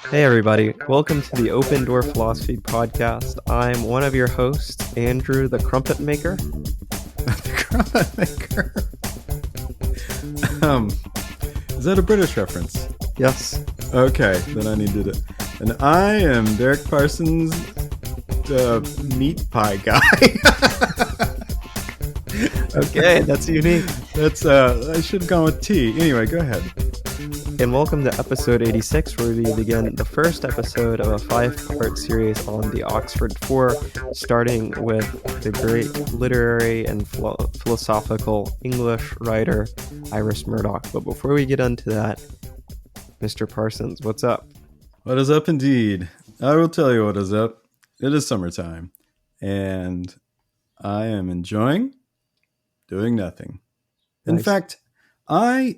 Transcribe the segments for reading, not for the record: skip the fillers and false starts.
Hey everybody, welcome to the Open Door Philosophy Podcast. I'm one of your hosts, Andrew the Crumpet Maker. The Crumpet Maker. Is that a British reference? Yes. Okay, then I needed it. And I am Derek Parsons, the meat pie guy. Okay, that's unique. That's I should have gone with tea. Anyway, go ahead. And welcome to episode 86, where we begin the first episode of a 5-part series on the Oxford Four, starting with the great literary and philosophical English writer, Iris Murdoch. But before we get into that, Mr. Parsons, what's up? What is up indeed? I will tell you what is up. It is summertime, and I am enjoying doing nothing. In Nice. fact, I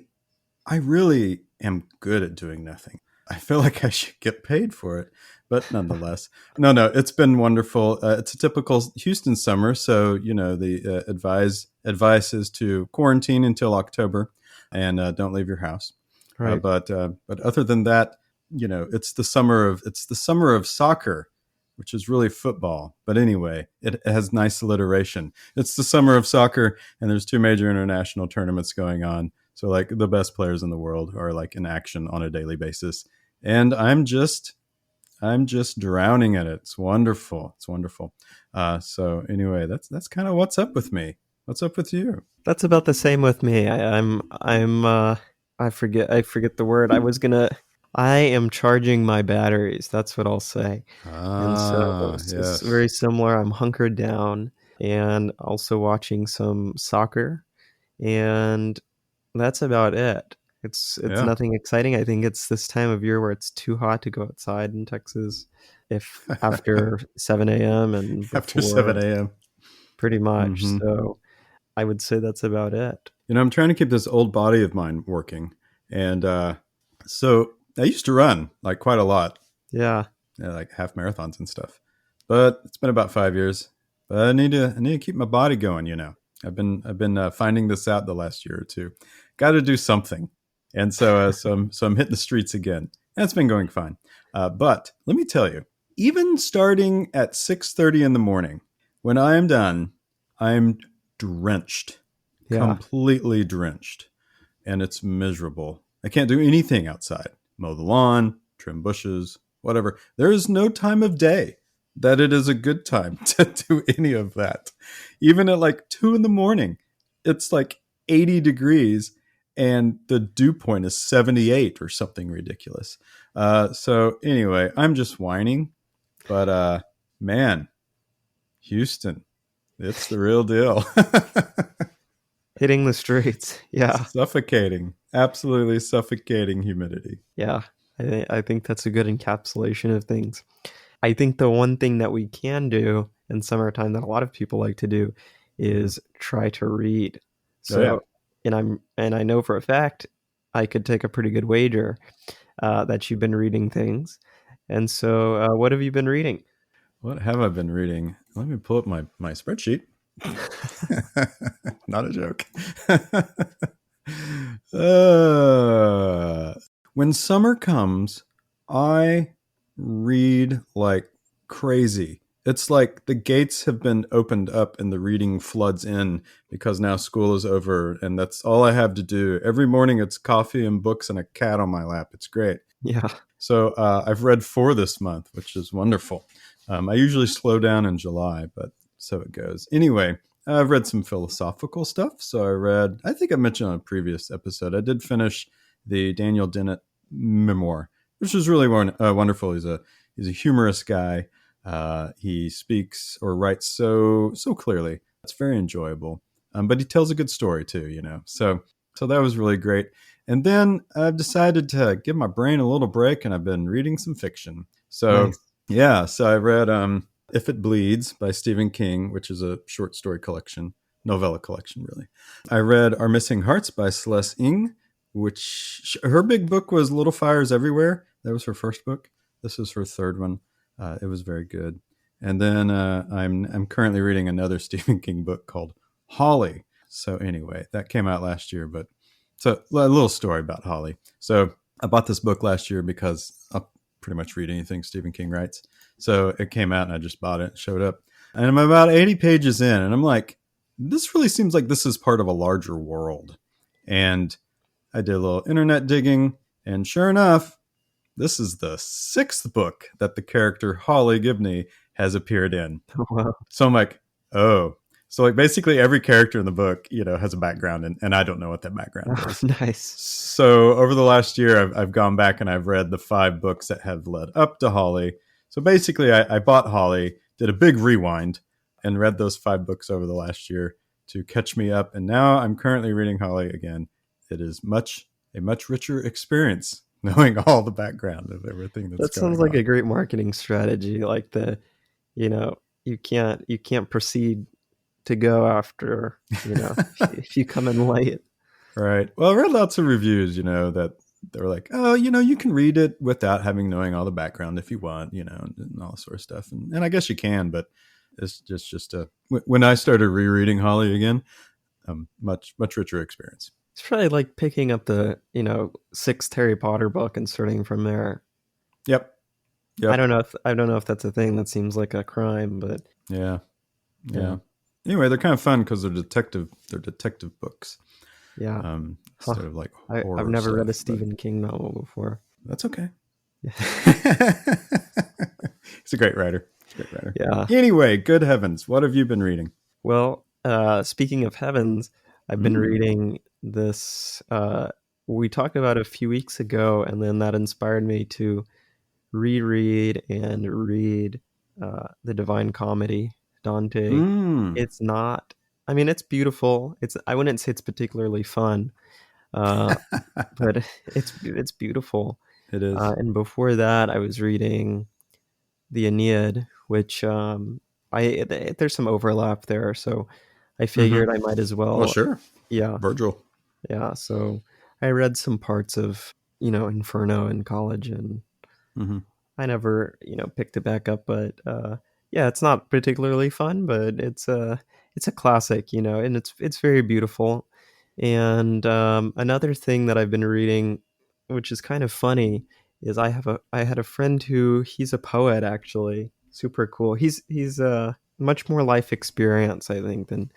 really am good at doing nothing. I feel like I should get paid for it, but nonetheless, no, it's been wonderful. It's a typical Houston summer, so the advice is to quarantine until October and don't leave your house. Right. But other than that, it's the summer of soccer, which is really football. But anyway, it has nice alliteration. It's the summer of soccer, and there's 2 major international tournaments going on. So like the best players in the world are like in action on a daily basis. And I'm just drowning in it. It's wonderful. It's wonderful. So anyway, that's kind of what's up with me. What's up with you? That's about the same with me. I forget the word. I am charging my batteries. That's what I'll say. And so it's very similar. I'm hunkered down and also watching some soccer, and that's about it. It's nothing exciting. I think it's this time of year where it's too hot to go outside in Texas. If after 7 a.m. and before, After 7 a.m. pretty much. Mm-hmm. So I would say that's about it. I'm trying to keep this old body of mine working, and so I used to run like quite a lot. Yeah. Like half marathons and stuff. But it's been about 5 years. But I need to keep my body going. I've been finding this out the last year or two. Got to do something, and so I'm hitting the streets again. And it's been going fine. But let me tell you, even starting at 6:30 in the morning, when I am done, I'm drenched, completely drenched, and it's miserable. I can't do anything outside. Mow the lawn, trim bushes, whatever. There is no time of day that it is a good time to do any of that. Even at like 2 in the morning, it's like 80 degrees and the dew point is 78 or something ridiculous. So anyway, I'm just whining. But man, Houston, it's the real deal. Hitting the streets. Yeah. Suffocating. Absolutely suffocating humidity. Yeah. I think that's a good encapsulation of things. I think the one thing that we can do in summertime that a lot of people like to do is try to read. So, and I know for a fact I could take a pretty good wager that you've been reading things. And so, what have you been reading? What have I been reading? Let me pull up my spreadsheet. Not a joke. When summer comes, I read like crazy. It's like the gates have been opened up and the reading floods in because now school is over and that's all I have to do. Every morning it's coffee and books and a cat on my lap. It's great. Yeah. So I've read 4 this month, which is wonderful. I usually slow down in July, but so it goes. Anyway, I've read some philosophical stuff. So I think I mentioned on a previous episode, I did finish the Daniel Dennett memoir, which was really wonderful. He's a humorous guy. He speaks or writes so clearly. It's very enjoyable. But he tells a good story too, So that was really great. And then I've decided to give my brain a little break, and I've been reading some fiction. So Nice. Yeah, so I read If It Bleeds by Stephen King, which is a short story collection, novella collection, really. I read Our Missing Hearts by Celeste Ng, which her big book was Little Fires Everywhere. That was her first book. This is her third one. It was very good. And then I'm currently reading another Stephen King book called Holly. So anyway, that came out last year. But so a little story about Holly. So I bought this book last year because I'll pretty much read anything Stephen King writes. So it came out and I just bought it, showed up. And I'm about 80 pages in and I'm like, this really seems like this is part of a larger world. And I did a little internet digging, and sure enough, this is the 6th book that the character Holly Gibney has appeared in. Wow. So I'm like, oh. So like basically every character in the book, has a background, and I don't know what that background Oh, is. nice. So over the last year, I've gone back and I've read the 5 books that have led up to Holly. So basically I bought Holly, did a big rewind, and read those 5 books over the last year to catch me up. And now I'm currently reading Holly again. It is a much richer experience knowing all the background of everything that's That going sounds like on. a great marketing strategy. Like you can't proceed to go after, if you come in late. Right. Well, I read lots of reviews, that they were like, oh, you can read it without knowing all the background if you want, and all sort of stuff. And I guess you can, but it's just when I started rereading Holly again, much richer experience. It's probably like picking up the, 6th Harry Potter book and starting from there. Yep. I don't know if that's a thing. That seems like a crime, but yeah. Anyway, they're kind of fun because they're detective books. Yeah. Instead of like horror. I've never read a but Stephen King novel before. That's okay. Yeah. He's a great writer. Yeah. Anyway, good heavens, what have you been reading? Well, speaking of heavens, I've been reading this. We talked about it a few weeks ago, and then that inspired me to reread and read the Divine Comedy, Dante. It's not. I mean, it's beautiful. I wouldn't say it's particularly fun, but it's beautiful. It is. And before that, I was reading the Aeneid, which there's some overlap there, so I figured I might as well. Well, sure. Yeah. Virgil. Yeah. So I read some parts of Inferno in college, and I never picked it back up. But yeah, it's not particularly fun, but it's a classic, and it's very beautiful. And another thing that I've been reading, which is kind of funny, is I had a friend he's a poet, actually. Super cool. He's much more life experience, I think, than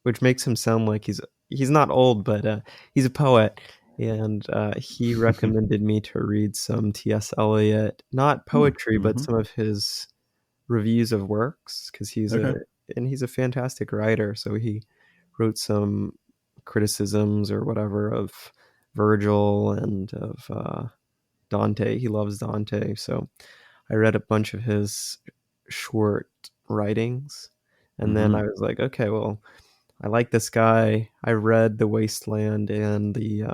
which makes him sound like he's not old, but he's a poet. And he recommended me to read some T.S. Eliot, not poetry, but some of his reviews of works, because he's a fantastic writer. So he wrote some criticisms or whatever of Virgil and of Dante. He loves Dante, so I read a bunch of his short writings, and then I was like, okay, well, I like this guy. I read The Wasteland and the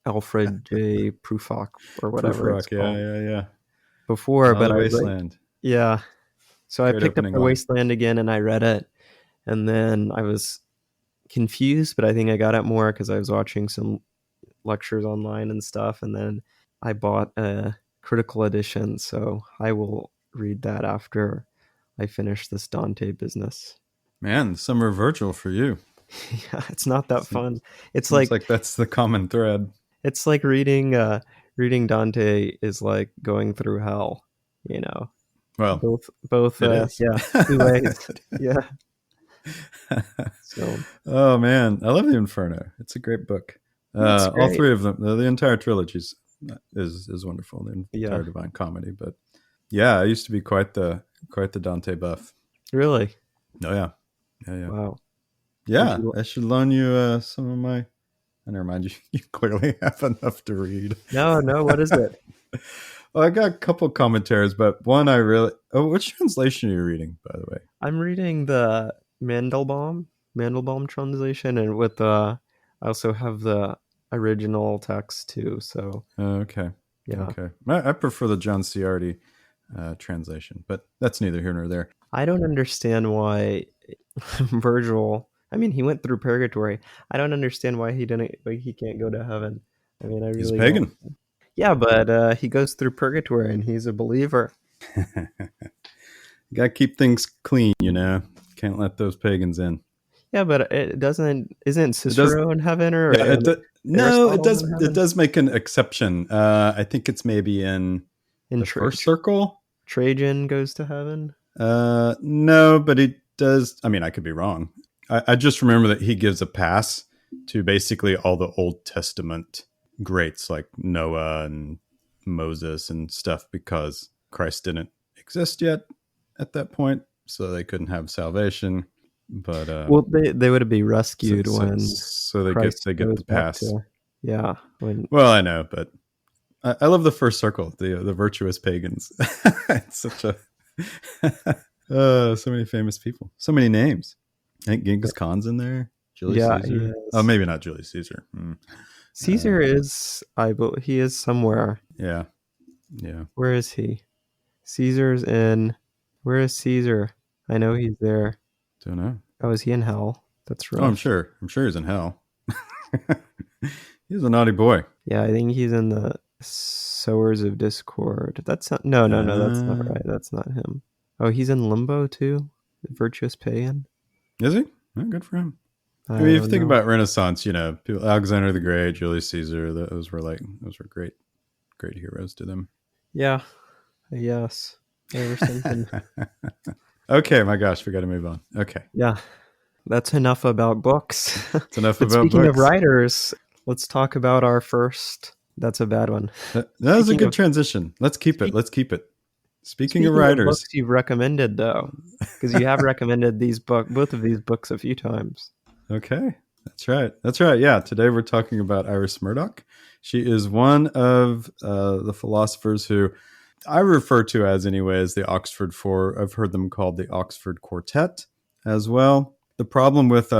Alfred J. Prufrock or whatever it's called. Yeah. Before, but The I was Wasteland. like, yeah. So Great I picked up opening The line. Wasteland again and I read it, and then I was confused, but I think I got it more because I was watching some lectures online and stuff, and then I bought a critical edition, so I will read that after I finish this Dante business. Man, summer Virgil for you. Yeah, it's not that fun. It's like that's the common thread. It's like reading Dante is like going through hell, Well, both it is. Yeah, 2 ways. Yeah. So, oh man, I love the Inferno. It's a great book. All 3 of them, the entire trilogy is wonderful. The entire Divine Comedy, but yeah, I used to be quite the Dante buff. Really? Oh yeah. Wow. Yeah, I should loan you some of my. Never mind, you clearly have enough to read. No, what is it? Well, I got a couple commentaries, but one I really. Oh, which translation are you reading, by the way? I'm reading the Mandelbaum translation, and with I also have the original text too. So okay, yeah, okay. I prefer the John Ciardi translation, but that's neither here nor there. I don't understand why Virgil. I mean, he went through purgatory. I don't understand why he can't go to heaven. I mean, I really he's pagan. Don't. Yeah, but he goes through purgatory and he's a believer. You gotta keep things clean, Can't let those pagans in. Yeah, but it doesn't. Isn't It does. Cicero in heaven or Yeah. No, it Aristotle's in does. It heaven? does make an exception. I think it's maybe in In the first circle. Trajan goes to heaven. No, but he does. I mean, I could be wrong. I just remember that he gives a pass to basically all the Old Testament greats like Noah and Moses and stuff because Christ didn't exist yet at that point, so they couldn't have salvation. But Well, they would be rescued when so Christ they get goes the back pass. to, yeah, when Well, I know, but I love the first circle, the virtuous pagans. It's such a so many famous people, so many names. I think Genghis Khan's in there. Julius yeah, he Caesar. Oh, is. maybe not Julius Caesar. Caesar is, he is somewhere. Yeah, yeah. Where is he? Caesar's in. Where is Caesar? I know he's there. Don't know. Oh, is he in hell? That's Oh, I'm rough. sure. I'm sure he's in hell. He's a naughty boy. Yeah, I think he's in the sowers of discord. That's not. No, no, no. That's not Uh, right. That's not him. Oh, he's in limbo too. The virtuous pagan. is he? Oh, good for him. I I mean, if you don't think know. about Renaissance, people, Alexander the Great, Julius Caesar, those were great heroes to them. Yeah. Yes. They were something. Okay, my gosh, we got to move on. Okay, Yeah. That's enough about books. it's enough But about speaking of books. writers, let's talk about our first. That's a bad one. That was a Speaking good of transition. Let's keep it. speak, Let's keep it. Speaking of speaking of writers, books you've recommended though, because you have recommended both of these books a few times. okay, that's right. That's right. Yeah, today we're talking about Iris Murdoch. She is one of the philosophers who I refer to as, anyways, the Oxford Four. I've heard them called the Oxford Quartet as well. The problem with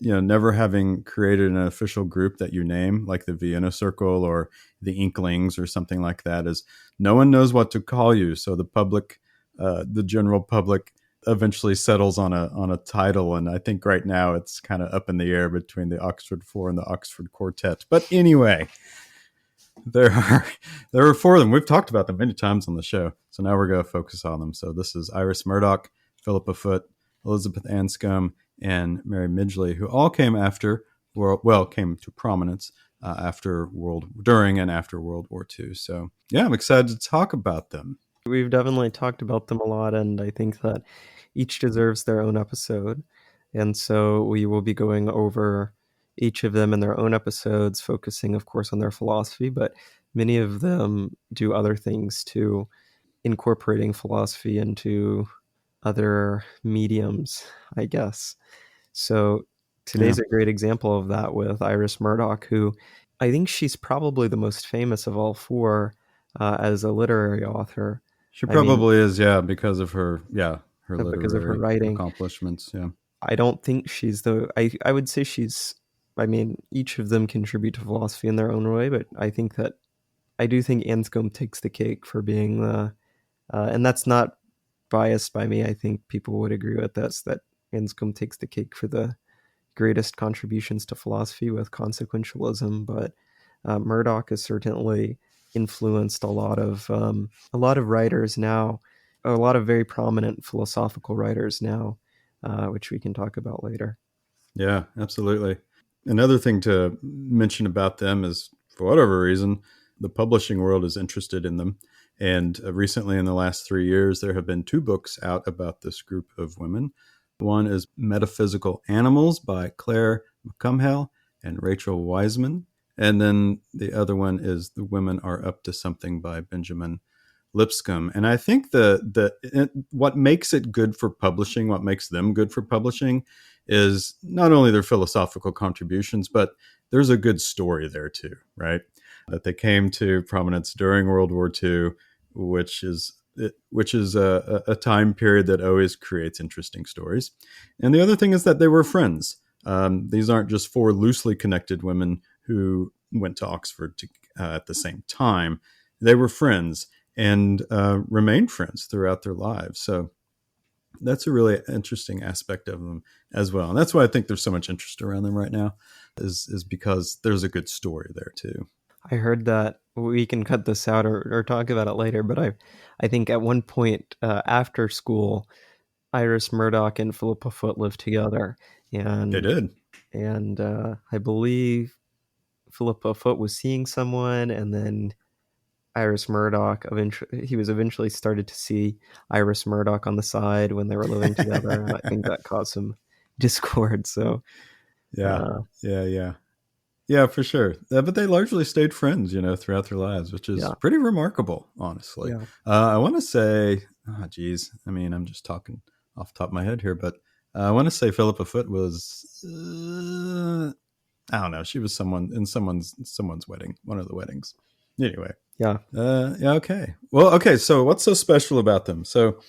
never having created an official group that you name, like the Vienna Circle or the Inklings or something like that, is no one knows what to call you. So the general public, eventually settles on a title, and I think right now it's kind of up in the air between the Oxford Four and the Oxford Quartet. But anyway, there are there are four of them. We've talked about them many times on the show, so now we're going to focus on them. So this is Iris Murdoch, Philippa Foot, Elizabeth Anscombe, and Mary Midgley, who all came came to prominence during and after World War II. So yeah, I'm excited to talk about them. We've definitely talked about them a lot, and I think that each deserves their own episode. And so we will be going over each of them in their own episodes, focusing, of course, on their philosophy, but many of them do other things too, incorporating philosophy into other mediums, I guess. So Yeah, today's a great example of that with Iris Murdoch, who I think she's probably the most famous of all four as a literary author. she I mean, probably is. Yeah, because of her because of her literary writing. accomplishments. Yeah, I don't think she's I would say she's, I mean, each of them contribute to philosophy in their own way, but I do think Anscombe takes the cake for being and that's not biased by me. I think people would agree with this, that Anscombe takes the cake for the greatest contributions to philosophy with consequentialism, but Murdoch has certainly influenced a lot of writers now, a lot of very prominent philosophical writers now, which we can talk about later. yeah, absolutely. Another thing to mention about them is, for whatever reason, the publishing world is interested in them. And recently, in the last 3 years, there have been two books out about this group of women. One is Metaphysical Animals by Claire McCumhell and Rachel Wiseman. And then the other one is The Women Are Up to Something by Benjamin Lipscomb. And I think what makes it good for publishing, what makes them good for publishing, is not only their philosophical contributions, but there's a good story there too, right? That they came to prominence during World War II, which is a time period that always creates interesting stories. And the other thing is that they were friends. These aren't just four loosely connected women who went to Oxford at the same time. They were friends and remained friends throughout their lives. So that's a really interesting aspect of them as well. And that's why I think there's so much interest around them right now, is because there's a good story there too. I heard that we can cut this out or talk about it later, but I think at one point after school, Iris Murdoch and Philippa Foot lived together, They and did. I believe Philippa Foot was seeing someone, and then Iris Murdoch eventually he was eventually started to see Iris Murdoch on the side when they were living together, and I think that caused some discord. So Yeah, uh, yeah, yeah. Yeah, for sure. But they largely stayed friends, throughout their lives, which is yeah, pretty remarkable, honestly. yeah, I want to say, geez, I mean, I'm just talking off the top of my head here, but I want to say Philippa Foot was, I don't know, she was someone in someone's wedding, one of the weddings. Anyway, yeah. yeah, okay. Well, okay. So, what's so special about them? So,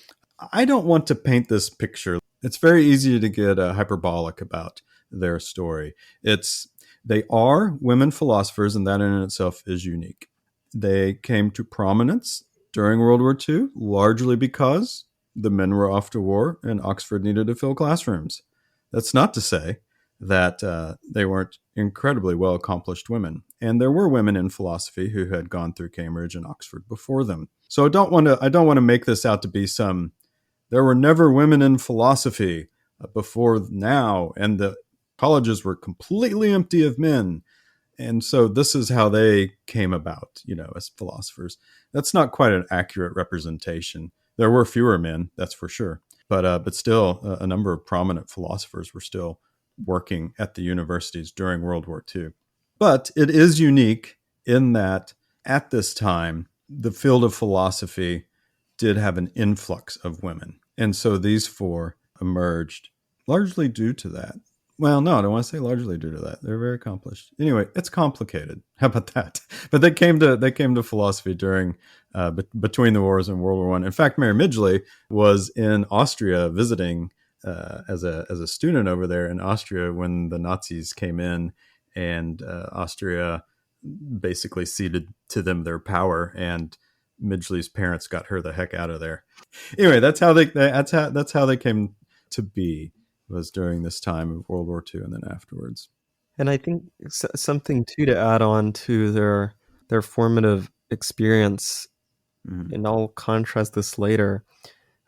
I don't want to paint this picture. It's very easy to get hyperbolic about their story. It's They are women philosophers, and that in itself is unique. They came to prominence during World War II, largely because the men were off to war and Oxford needed to fill classrooms. That's not to say that they weren't incredibly well accomplished women, and there were women in philosophy who had gone through Cambridge and Oxford before them. So I don't want to make this out to be some there were never women in philosophy before now, and the colleges were completely empty of men. And so this is how they came about, as philosophers. That's not quite an accurate representation. There were fewer men, that's for sure, but still, a number of prominent philosophers were still working at the universities during World War II. But it is unique in that at this time, the field of philosophy did have an influx of women. And so these four emerged largely due to that. Well, no, I don't want to say largely due to that. They're very accomplished. Anyway, it's complicated. How about that? But they came to philosophy during between the wars and World War One. In fact, Mary Midgley was in Austria visiting as a student over there in Austria when the Nazis came in, and Austria basically ceded to them their power, and Midgley's parents got her the heck out of there. Anyway, that's how they came to be, was during this time of World War II and then afterwards. And I think something too to add on to their formative experience, Mm-hmm. and I'll contrast this later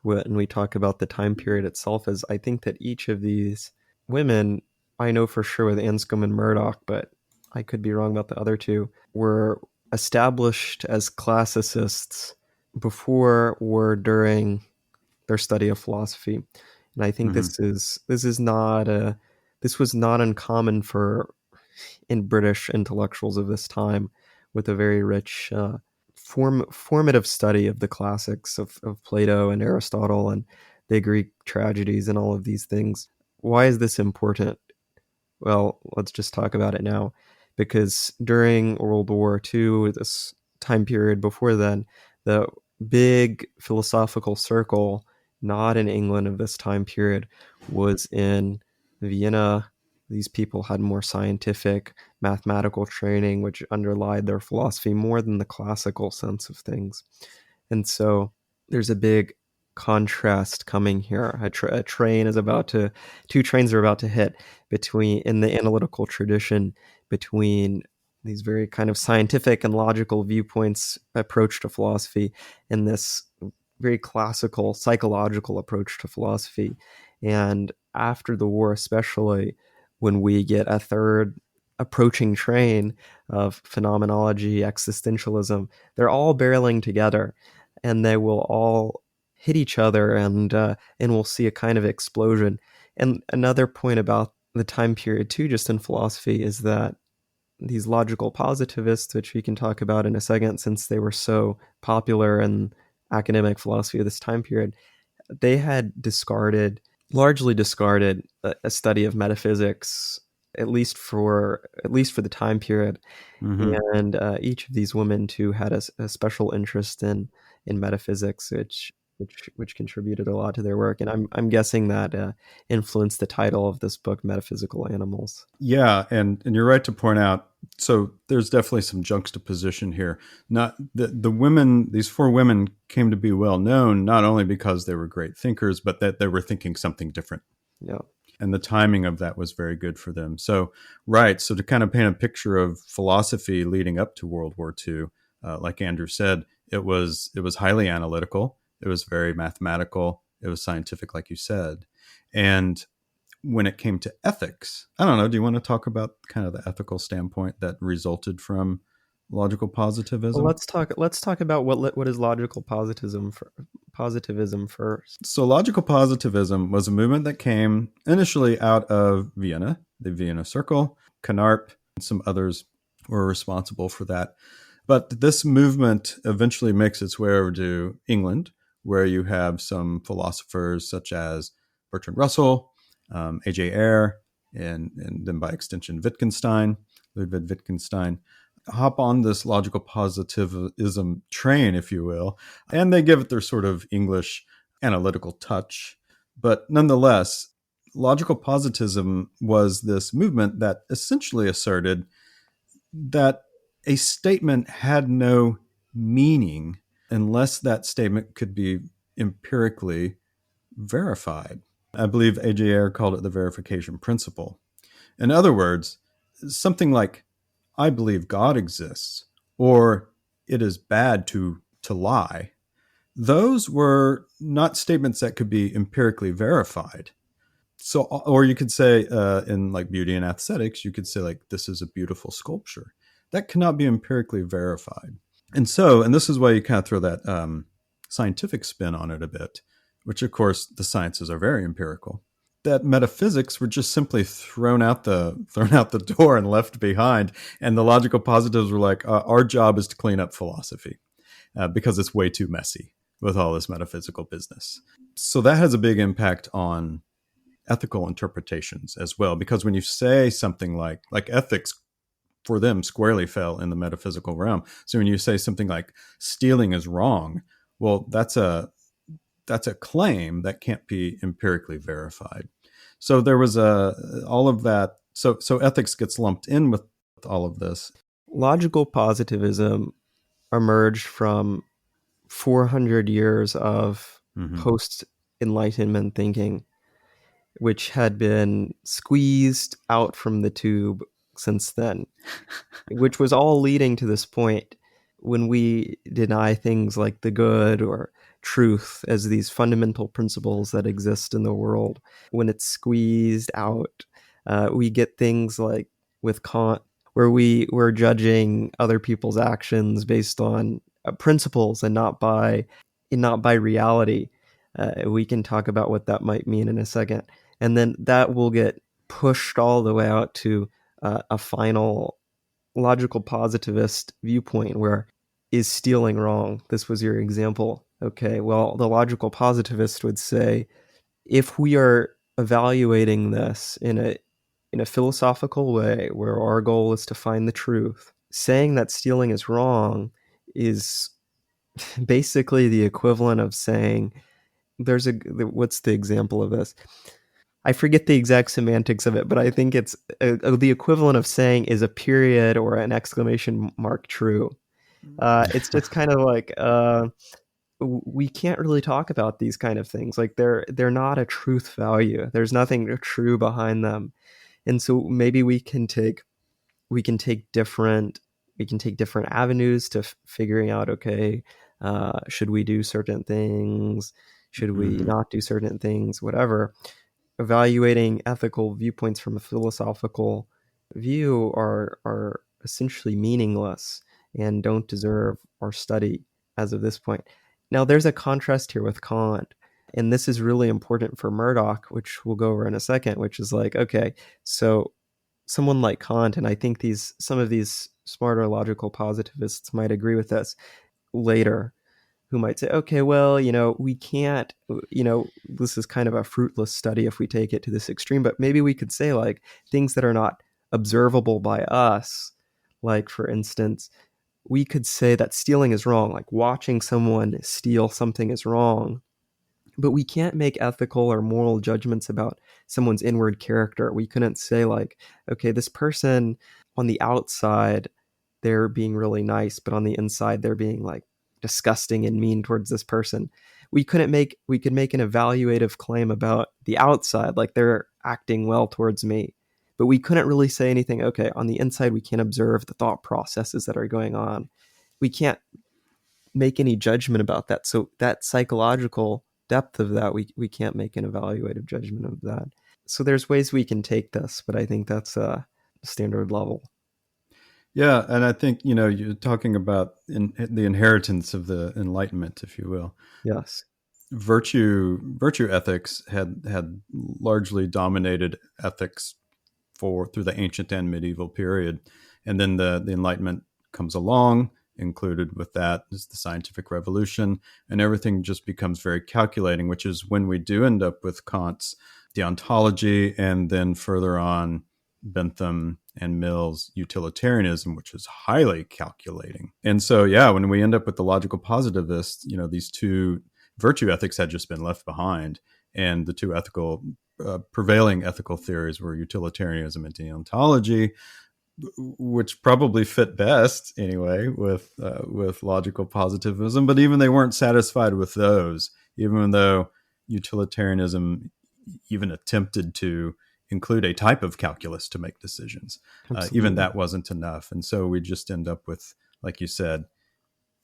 when we talk about the time period itself. Is I think that each of these women, I know for sure with Anscombe and Murdoch, but I could be wrong about the other two, were established as classicists before or during their study of philosophy. And I think Mm-hmm. this was not uncommon for in British intellectuals of this time, with a very rich formative study of the classics of Plato and Aristotle and the Greek tragedies and all of these things. Why is this important? Well, let's just talk about it now. Because during World War II, this time period before then, the big philosophical circle, not in England of this time period, was in Vienna. These people had more scientific, mathematical training, which underlied their philosophy more than the classical sense of things. And so there's a big contrast coming here. A train is about to, two trains are about to hit between, in the analytical tradition, between these very kind of scientific and logical viewpoints approach to philosophy and this very classical psychological approach to philosophy. And after the war, especially when we get a third approaching train of phenomenology, existentialism, they're all barreling together, and they will all hit each other, and we'll see a kind of explosion. And another point about the time period too, just in philosophy, is that these logical positivists, which we can talk about in a second, since they were so popular in academic philosophy of this time period, they had largely discarded a study of metaphysics, at least for the time period. Mm-hmm. And each of these women too had a special interest in metaphysics, which contributed a lot to their work. And I'm guessing that influenced the title of this book, Metaphysical Animals. Yeah, and you're right to point out. So there's definitely some juxtaposition here. Not the women; these four women came to be well known not only because they were great thinkers, but that they were thinking something different, Yeah, and the timing of that was very good for them. So, right. So to kind of paint a picture of philosophy leading up to World War II, like Andrew said, it was highly analytical. It was very mathematical. It was scientific, like you said, and when it came to ethics, I don't know, do you want to talk about kind of the ethical standpoint that resulted from logical Well, positivism? let's talk about what is logical positivism first. So, logical positivism was a movement that came initially out of Vienna, the Vienna Circle. Canarp and some others were responsible for that. But this movement eventually makes its way over to England, where you have some philosophers such as Bertrand Russell, A.J. Ayer, and then by extension Ludwig Wittgenstein, hop on this logical positivism train, if you will, and they give it their sort of English analytical touch. But nonetheless, logical positivism was this movement that essentially asserted that a statement had no meaning unless that statement could be empirically verified. I believe A.J. Ayer called it the verification principle. In other words, something like, I believe God exists, or it is bad to lie, those were not statements that could be empirically verified. So, or you could say in like beauty and aesthetics, you could say like, this is a beautiful sculpture. That cannot be empirically verified. And this is why you kind of throw that scientific spin on it a bit, which of course the sciences are very empirical. That metaphysics were just simply thrown out the door and left behind, and the logical positives were like, our job is to clean up philosophy because it's way too messy with all this metaphysical business. So that has a big impact on ethical interpretations as well, because when you say something like ethics for them squarely fell in the metaphysical realm. So when you say something like stealing is wrong, well, that's a claim that can't be empirically verified. So there was all of that. So ethics gets lumped in with all of this. Logical positivism emerged from 400 years of Mm-hmm. post Enlightenment thinking, which had been squeezed out from the tube since then, which was all leading to this point when we deny things like the good or truth as these fundamental principles that exist in the world. When it's squeezed out, we get things like with Kant, where we're judging other people's actions based on principles and not by reality. We can talk about what that might mean in a second, and then that will get pushed all the way out to a final logical positivist viewpoint where is stealing wrong? This was your example. Okay, well, the logical positivist would say if we are evaluating this in a philosophical way where our goal is to find the truth, saying that stealing is wrong is basically the equivalent of saying there's a what's the example of this? I forget the exact semantics of it, but I think it's the equivalent of saying is a period or an exclamation mark true. It's just kind of like we can't really talk about these kind of things. Like they're not a truth value. There's nothing true behind them, and so maybe we can take different avenues to figuring out. Okay, should we do certain things? Should we Mm-hmm. not do certain things? Whatever. Evaluating ethical viewpoints from a philosophical view are essentially meaningless and don't deserve our study as of this point. Now, there's a contrast here with Kant, and this is really important for Murdoch, which we'll go over in a second, which is like, okay, so someone like Kant, and I think some of these smarter logical positivists might agree with this later, who might say, okay, well, we can't, this is kind of a fruitless study if we take it to this extreme, but maybe we could say like things that are not observable by us, like for instance, we could say that stealing is wrong, like watching someone steal something is wrong, but we can't make ethical or moral judgments about someone's inward character. We couldn't say like, okay, this person on the outside, they're being really nice, but on the inside, they're being like disgusting and mean towards this person. We could make an evaluative claim about the outside, like they're acting well towards me. But we couldn't really say anything, okay, on the inside, we can't observe the thought processes that are going on. We can't make any judgment about that. So that psychological depth of that, we can't make an evaluative judgment of that. so there's ways we can take this, but I think that's a standard level. Yeah, and I think you're talking about the inheritance of the Enlightenment, if you will. Yes. Virtue ethics had largely dominated ethics for through the ancient and medieval period, and then the Enlightenment comes along. Included with that is the scientific revolution, and everything just becomes very calculating, which is when we do end up with Kant's deontology, and then further on Bentham and Mill's utilitarianism, which is highly calculating. And so, yeah, when we end up with the logical positivists, these two virtue ethics had just been left behind, and the two prevailing ethical theories were utilitarianism and deontology, which probably fit best anyway with logical positivism. But even they weren't satisfied with those, even though utilitarianism even attempted to include a type of calculus to make decisions. Even Absolutely. that wasn't enough, and so we just end up with, like you said,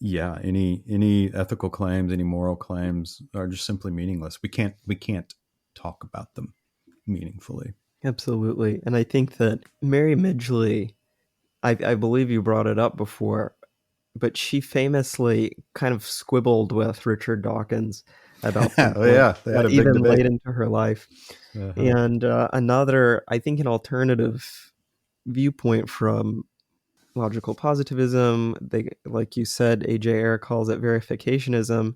yeah, any ethical claims, any moral claims are just simply meaningless. We can't talk about them meaningfully. Absolutely. And I think that Mary Midgley, I believe you brought it up before, but she famously kind of squibbled with Richard Dawkins about Oh something, yeah, they had a big even debate. late into her life. Uh-huh. And another, I think, an alternative viewpoint from logical positivism, they, like you said, AJ Ayer calls it verificationism,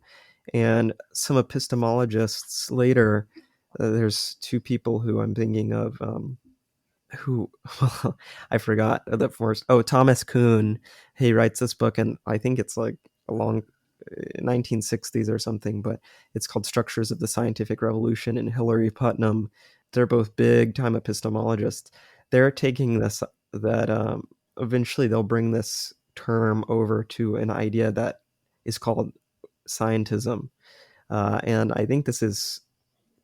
and some epistemologists later. There's two people who I'm thinking of. Who I forgot the first. Oh, Thomas Kuhn. He writes this book, and I think it's like a long 1960s or something, but it's called Structures of the Scientific Revolution. And Hilary Putnam, they're both big time epistemologists. They're taking this that eventually they'll bring this term over to an idea that is called scientism, and I think this is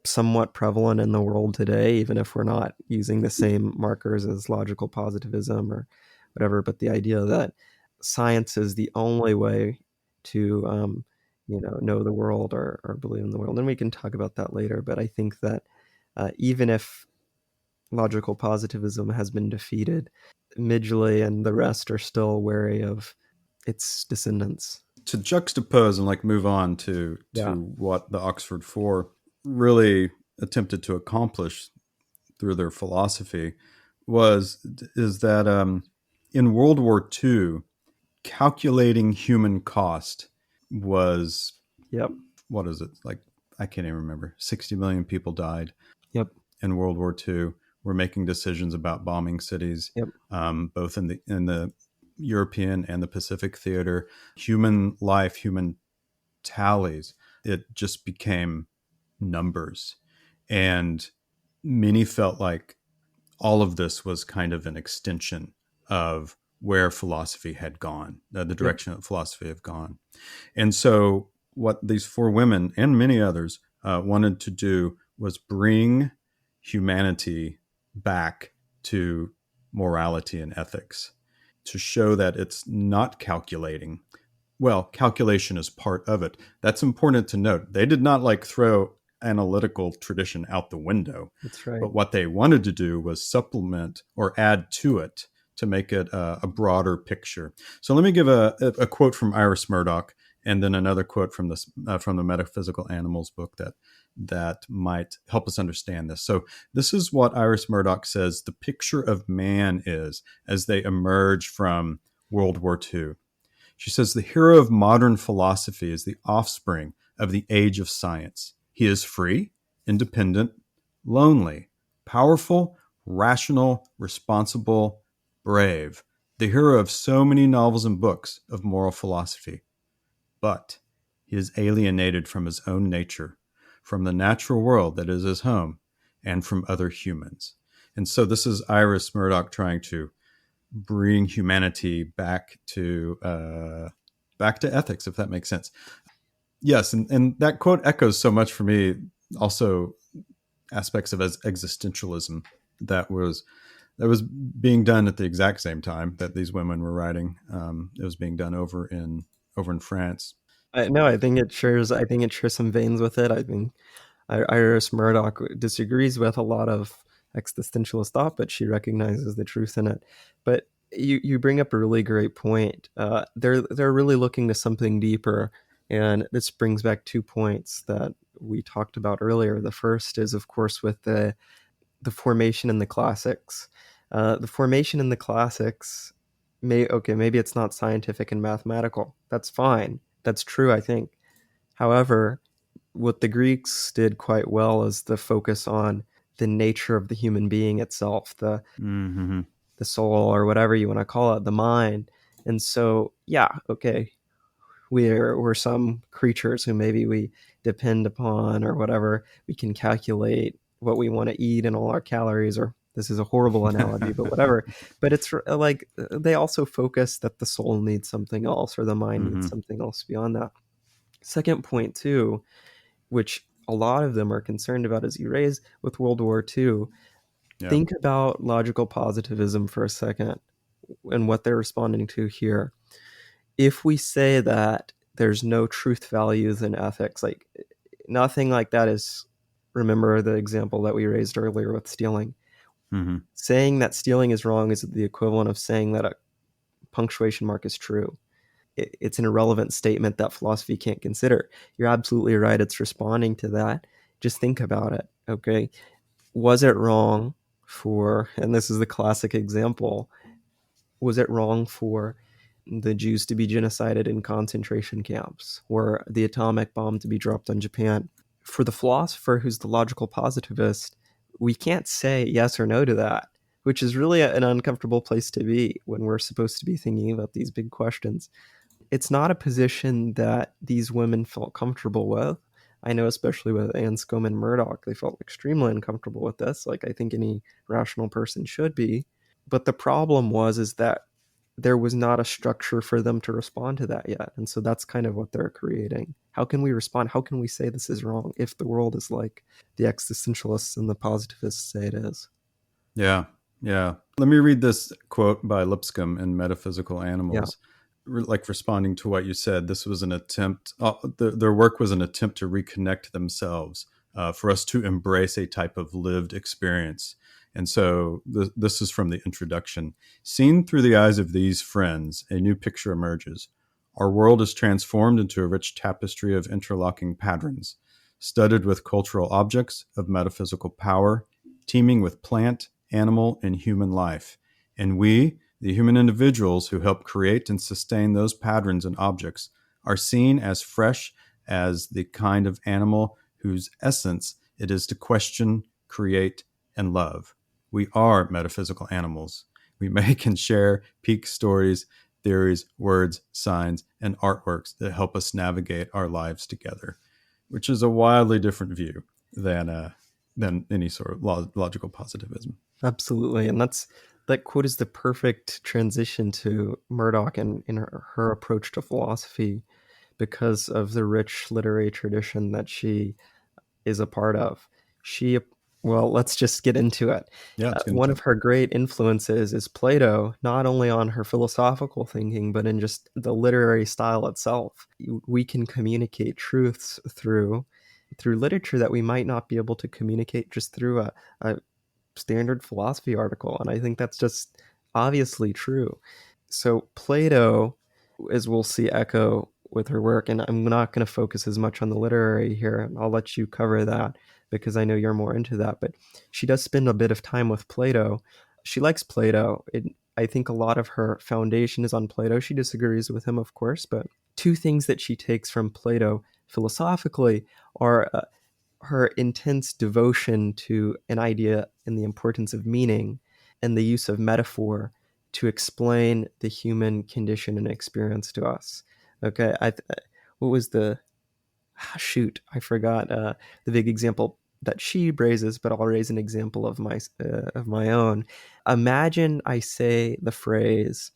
somewhat prevalent in the world today, even if we're not using the same markers as logical positivism or whatever. But the idea that science is the only way to, know the world or believe in the world, and we can talk about that later. But I think that even if logical positivism has been defeated, Midgley and the rest are still wary of its descendants. To juxtapose and like move on to Yeah. what the Oxford Four really attempted to accomplish through their philosophy was is that in World War II, calculating human cost was, Yep. what is it, like, I can't even remember, 60 million people died Yep. in World War II. We're making decisions about bombing cities, Yep. both in the European and the Pacific theater. Human life, human tallies, it just became numbers. And many felt like all of this was kind of an extension of where philosophy had gone, the Yep. direction that philosophy had gone. And so, what these four women and many others wanted to do was bring humanity back to morality and ethics, to show that it's not calculating. Well, calculation is part of it. That's important to note. They did not like throw analytical tradition out the window, That's right. but what they wanted to do was supplement or add to it to make it a broader picture. So let me give a quote from Iris Murdoch, and then another quote from the Metaphysical Animals book that might help us understand this. So this is what Iris Murdoch says the picture of man is as they emerge from World War II. She says the hero of modern philosophy is the offspring of the age of science. He is free, independent, lonely, powerful, rational, responsible, brave. The hero of so many novels and books of moral philosophy. But he is alienated from his own nature, from the natural world that is his home, and from other humans. And so this is Iris Murdoch trying to bring humanity back to ethics, if that makes sense. Yes, and that quote echoes so much for me. Also, aspects of existentialism that was being done at the exact same time that these women were writing. It was being done over in France. No, I think it shares. I think it shares some veins with it. I think Iris Murdoch disagrees with a lot of existentialist thought, but she recognizes the truth in it. But you bring up a really great point. They're really looking to something deeper, and this brings back 2 points that we talked about earlier. The first is, of course, with the formation in the classics. The formation in the classics maybe it's not scientific and mathematical. That's fine. That's true, I think. However, what the Greeks did quite well is the focus on the nature of the human being itself, Mm-hmm. the soul, or whatever you want to call it, the mind. And so, yeah, okay, we're some creatures who maybe we depend upon or whatever. We can calculate what we want to eat and all our calories, or this is a horrible analogy, but whatever. But it's like they also focus that the soul needs something else or the mind needs Mm-hmm. something else beyond that. Second point, too, which a lot of them are concerned about, as you raise with World War II. Yeah. Think about logical positivism for a second and what they're responding to here. If we say that there's no truth values in ethics, like nothing like that is, remember the example that we raised earlier with stealing. Mm-hmm. Saying that stealing is wrong is the equivalent of saying that a punctuation mark is true. It's an irrelevant statement that philosophy can't consider. You're absolutely right. It's responding to that. Just think about it. Okay. Was it wrong for, and this is the classic example, was it wrong for the Jews to be genocided in concentration camps or the atomic bomb to be dropped on Japan? For the philosopher who's the logical positivist, we can't say yes or no to that, which is really an uncomfortable place to be when we're supposed to be thinking about these big questions. It's not a position that these women felt comfortable with. I know, especially with Anscombe and Murdoch, they felt extremely uncomfortable with this, like I think any rational person should be. But the problem is that there was not a structure for them to respond to that yet. And so that's kind of what they're creating. How can we respond? How can we say this is wrong if the world is like the existentialists and the positivists say it is? Yeah. Yeah. Let me read this quote by Lipscomb in Metaphysical Yeah, Animals. Like responding to what you said, this was an attempt, their work was an attempt to reconnect themselves, for us to embrace a type of lived experience. And so this is from the introduction. Seen through the eyes of these friends, a new picture emerges. Our world is transformed into a rich tapestry of interlocking patterns, studded with cultural objects of metaphysical power, teeming with plant, animal, and human life. And we, the human individuals who help create and sustain those patterns and objects, are seen as fresh as the kind of animal whose essence it is to question, create, and love. We are metaphysical animals. We make and share peak stories, theories, words, signs, and artworks that help us navigate our lives together, which is a wildly different view than any sort of logical positivism. absolutely. And that quote is the perfect transition to Murdoch and in her approach to philosophy because of the rich literary tradition that she is a part of. She, well, let's just get into it. Yeah, let's get One into of it. her great influences is Plato, not only on her philosophical thinking, but in just the literary style itself. We can communicate truths through literature that we might not be able to communicate just through a standard philosophy article. And I think that's just obviously true. So Plato, as we'll see echo with her work, and I'm not going to focus as much on the literary here. I'll let you cover that because I know you're more into that. But she does spend a bit of time with Plato. She likes Plato. I think a lot of her foundation is on Plato. She disagrees with him, of course, but two things that she takes from Plato philosophically are her intense devotion to an idea and the importance of meaning and the use of metaphor to explain the human condition and experience to us. Okay, what was the shoot? I forgot the big example that she raises, but I'll raise an example of my own. Imagine I say the phrase,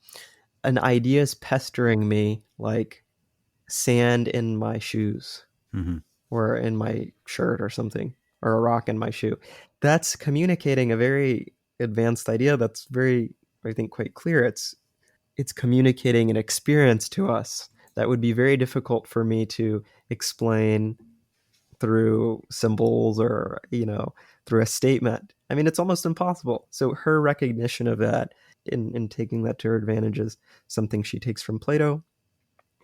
"An idea is pestering me like sand in my shoes." Mm-hmm. Or in my shirt or something, or a rock in my shoe. That's communicating a very advanced idea that's very, I think, quite clear. It's communicating an experience to us that would be very difficult for me to explain through symbols or, through a statement. I mean, it's almost impossible. So her recognition of that in taking that to her advantage is something she takes from Plato.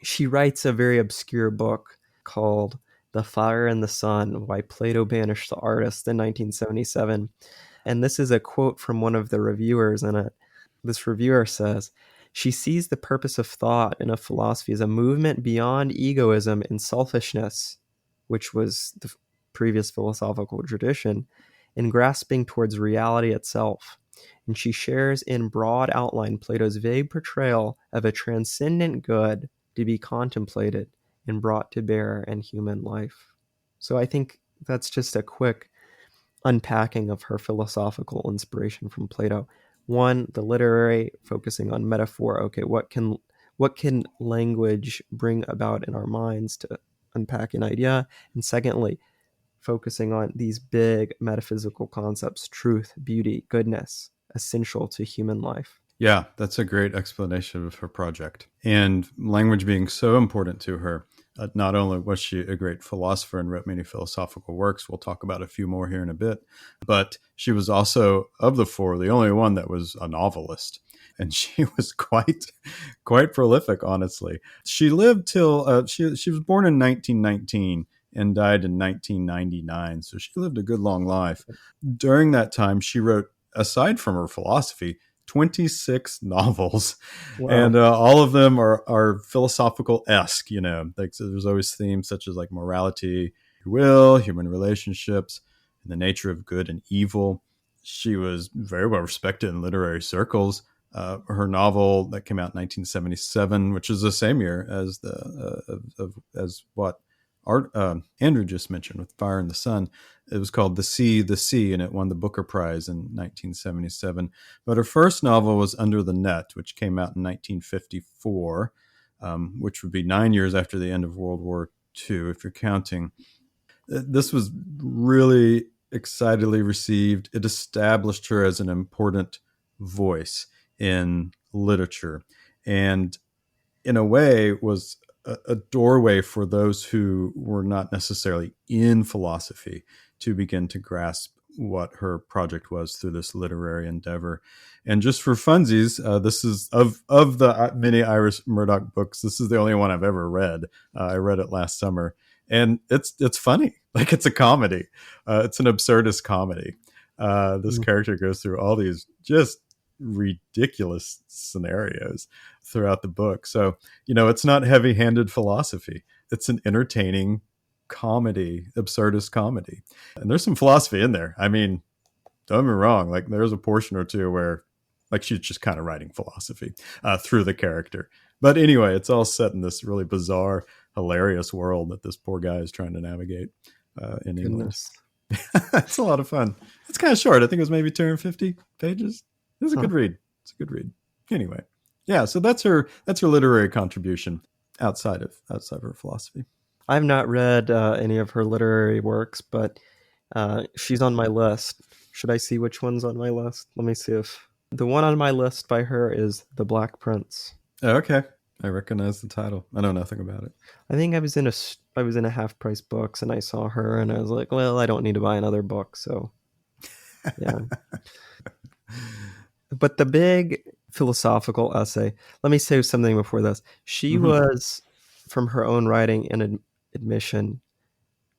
She writes a very obscure book called The Fire and the Sun: Why Plato Banished the Artist in 1977. And this is a quote from one of the reviewers in it. This reviewer says, "She sees the purpose of thought and of philosophy as a movement beyond egoism and selfishness," which was the previous philosophical tradition, in grasping towards reality itself. And she shares in broad outline Plato's vague portrayal of a transcendent good to be contemplated and brought to bear in human life. So I think that's just a quick unpacking of her philosophical inspiration from Plato. One, the literary, focusing on metaphor. Okay, what can language bring about in our minds to unpack an idea? And secondly, focusing on these big metaphysical concepts: truth, beauty, goodness, essential to human life. Yeah, that's a great explanation of her project. And language being so important to her, not only was she a great philosopher and wrote many philosophical works, we'll talk about a few more here in a bit, but she was also, of the four, the only one that was a novelist. And she was quite prolific, honestly. She lived till she was born in 1919 and died in 1999. So she lived a good long life. During that time, she wrote, aside from her philosophy, 26 novels, Wow. and all of them are philosophical esque. Like, so there's always themes such as like morality, will, human relationships, and the nature of good and evil. She was very well respected in literary circles. Her novel that came out in 1977, which is the same year as as what Andrew just mentioned with Fire and the Sun. It was called The Sea, and it won the Booker Prize in 1977. But her first novel was Under the Net, which came out in 1954, which would be 9 years after the end of World War II, if you're counting. This was really excitedly received. It established her as an important voice in literature, and in a way was a doorway for those who were not necessarily in philosophy to begin to grasp what her project was through this literary endeavor. And just for funsies, this is of the many Iris Murdoch books, this is the only one I've ever read. I read it last summer, and it's funny. Like, it's a comedy. It's an absurdist comedy. This Mm. character goes through all these just ridiculous scenarios throughout the book. So, it's not heavy handed philosophy. It's an entertaining comedy, absurdist comedy. And there's some philosophy in there. I mean, don't get me wrong. Like, there's a portion or two where, like, she's just kind of writing philosophy through the character. But anyway, it's all set in this really bizarre, hilarious world that this poor guy is trying to navigate in England. Goodness. It's a lot of fun. It's kind of short. I think it was maybe 250 pages. It was a Huh. good read. It's a good read. Anyway, yeah. So that's her literary contribution outside of her philosophy. I've not read any of her literary works, but she's on my list. Should I see which one's on my list? Let me see if the one on my list by her is The Black Prince. Oh, okay, I recognize the title. I know nothing about it. I think I was in a Half Price Books and I saw her and I was like, well, I don't need to buy another book, so yeah. But the big philosophical essay, let me say something before this. She Mm-hmm. was, from her own writing and admission,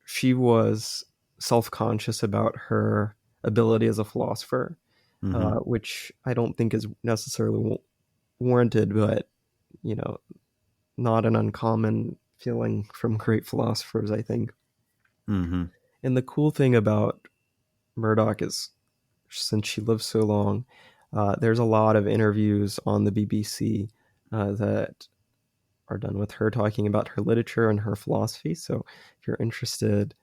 she was self-conscious about her ability as a philosopher, Mm-hmm. which I don't think is necessarily warranted, but you know, not an uncommon feeling from great philosophers, I think. Mm-hmm. And the cool thing about Murdoch is, since she lived so long, there's a lot of interviews on the BBC that are done with her talking about her literature and her philosophy. So if you're interested,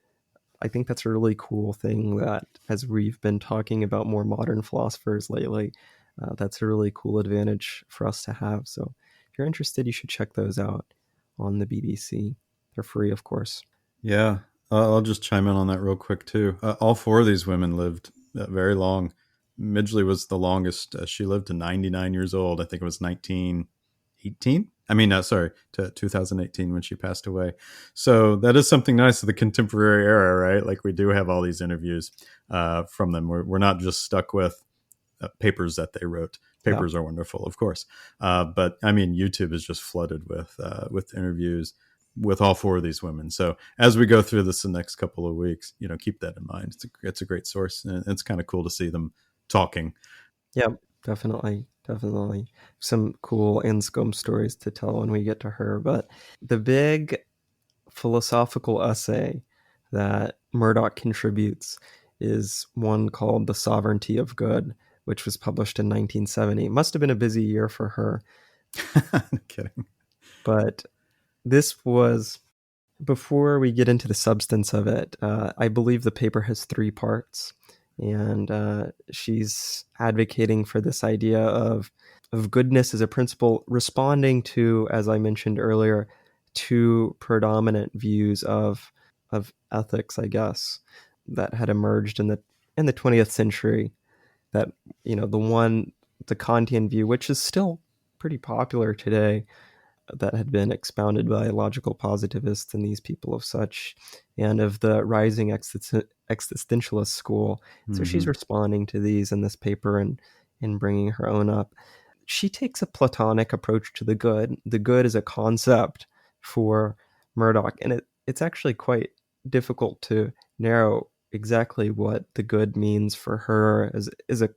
I think that's a really cool thing that, as we've been talking about more modern philosophers lately, that's a really cool advantage for us to have. So if you're interested, you should check those out on the BBC. They're free, of course. Yeah, I'll just chime in on that real quick too. All four of these women lived very long. Midgley was the longest. She lived to 99 years old. I think it was 1918. I mean, sorry, to 2018 when she passed away. So that is something nice of the contemporary era, right? Like we do have all these interviews from them. We're not just stuck with papers that they wrote. Yeah. Papers are wonderful, of course, but I mean, YouTube is just flooded with interviews with all four of these women. So as we go through this the next couple of weeks, keep that in mind. It's a great source, and it's kind of cool to see them talking. Yeah, definitely. Definitely. Some cool Anscombe stories to tell when we get to her. But the big philosophical essay that Murdoch contributes is one called The Sovereignty of Good, which was published in 1970. It must have been a busy year for her. No kidding. But this was, before we get into the substance of it, I believe the paper has 3 parts. And she's advocating for this idea of goodness as a principle, responding to, as I mentioned earlier, 2 predominant views of ethics, I guess, that had emerged in the 20th century. That, the Kantian view, which is still pretty popular today, that had been expounded by logical positivists and these people of such, and of the rising existentialist school. So she's Mm-hmm. responding to these in this paper and bringing her own up. She takes a Platonic approach to the good. The good is a concept for Murdoch, and it's actually quite difficult to narrow exactly what the good means for her as a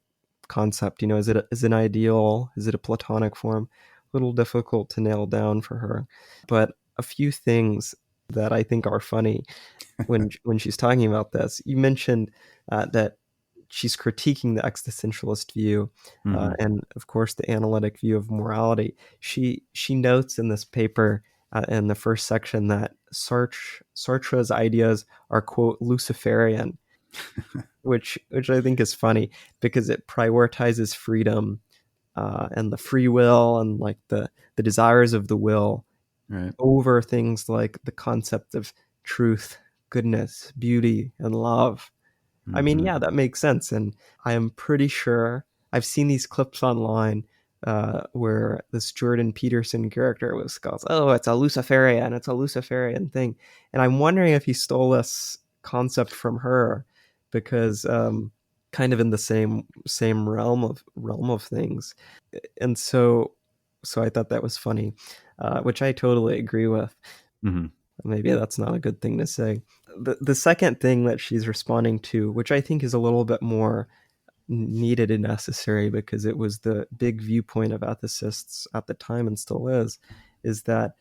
concept. Is it is an ideal? Is it a Platonic form? A little difficult to nail down for her. But a few things that I think are funny when she's talking about this. You mentioned that she's critiquing the existentialist view, Mm-hmm. and of course the analytic view of morality. She notes in this paper, in the first section, that Sartre's ideas are, quote, Luciferian, which I think is funny because it prioritizes freedom, and the free will, and like the desires of the will, Right. over things like the concept of truth, goodness, beauty, and love. I mean, Mm-hmm. yeah, that makes sense. And I am pretty sure I've seen these clips online, where this Jordan Peterson character goes, "Oh, it's a Luciferian thing." And I'm wondering if he stole this concept from her, because kind of in the same realm of things. And so I thought that was funny, which I totally agree with. Mm-hmm. Maybe that's not a good thing to say. The second thing that she's responding to, which I think is a little bit more needed and necessary because it was the big viewpoint of ethicists at the time and still is that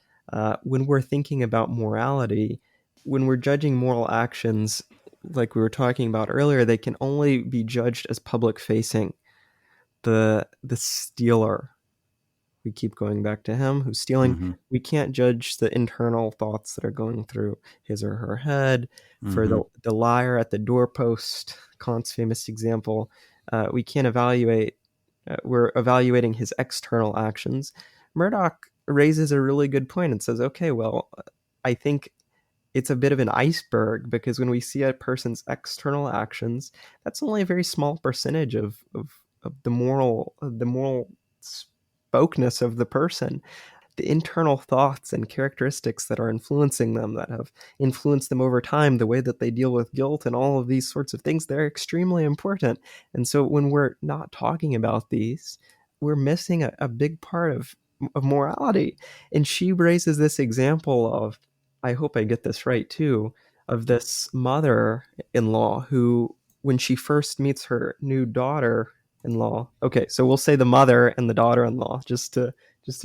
when we're thinking about morality, when we're judging moral actions, like we were talking about earlier, they can only be judged as public facing. The stealer, we keep going back to him who's stealing. Mm-hmm. We can't judge the internal thoughts that are going through his or her head. For Mm-hmm. the liar at the doorpost, Kant's famous example, we can't evaluate. We're evaluating his external actions. Murdoch raises a really good point and says, "Okay, well, I think it's a bit of an iceberg because when we see a person's external actions, that's only a very small percentage of the moral spokeness of the person. The internal thoughts and characteristics that are influencing them, that have influenced them over time, the way that they deal with guilt and all of these sorts of things, they're extremely important. And so when we're not talking about these, we're missing a big part of morality." And she raises this example of, I hope I get this right too, of this mother in law who, when she first meets her new daughter in law, okay, so we'll say the mother and the daughter in law just to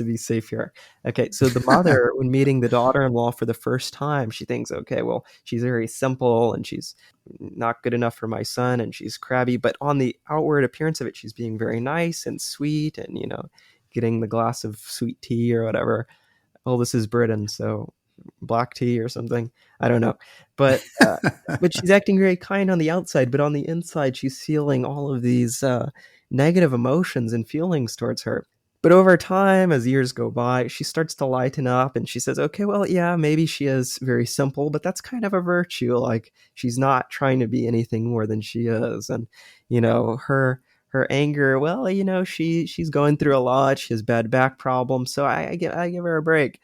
be safe here. Okay, so the mother, when meeting the daughter-in-law for the first time, she thinks, okay, well, she's very simple and she's not good enough for my son and she's crabby, but on the outward appearance of it, she's being very nice and sweet and, getting the glass of sweet tea or whatever. Oh, this is Britain, so black tea or something. I don't know. But but she's acting very kind on the outside, but on the inside, she's feeling all of these negative emotions and feelings towards her. But over time, as years go by, she starts to lighten up and she says, okay, well, yeah, maybe she is very simple, but that's kind of a virtue. Like she's not trying to be anything more than she is. And, her her anger, well, she's going through a lot. She has bad back problems, so I give her a break.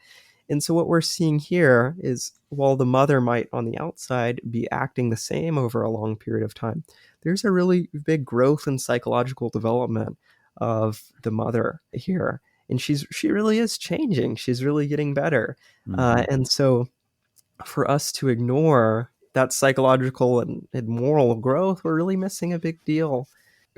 And so what we're seeing here is, while the mother might on the outside be acting the same over a long period of time, there's a really big growth in psychological development of the mother here, and she really is changing. She's really getting better, and so for us to ignore that psychological and moral growth, we're really missing a big deal.